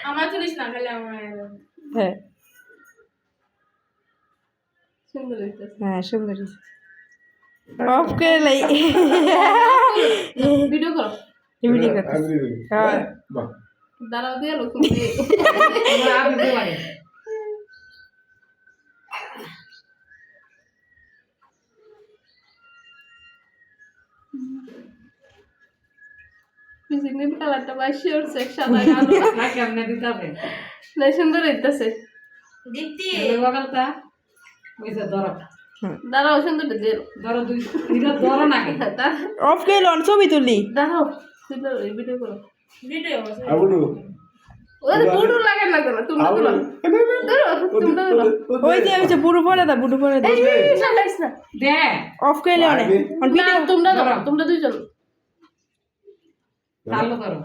আমার চুলিস না খালি আমার হ্যাঁ সুন্দর হইতেছে হ্যাঁ সুন্দর অফ করে লাই ভিডিও করো ভিডিও করতে হ্যাঁ দাঁড়াও দিয়ে লোক পিছনের কালারটা বাসি উঠছে সাদা কালো না কেমনে দিতে হবে না সুন্দর হইতেছে দিতি বগলটা ওইটা ধরো দাঁড়াও সুন্দর দিয়ে ধরো দুই এটা ধরো নাকি অফ করে লন ছবি তুলি দাঁড়াও সুন্দর ভিডিও করো ভিডিও আবুডু ওরে বুড়ো লাগে না কেন তোমরা তোলো তোমরা তোলো ওই যে বুড়ো পরে দা বুড়ো পরে দা এই সালাইস না দে অফ করে লন না তোমরা দুইজন তাহলে ধরো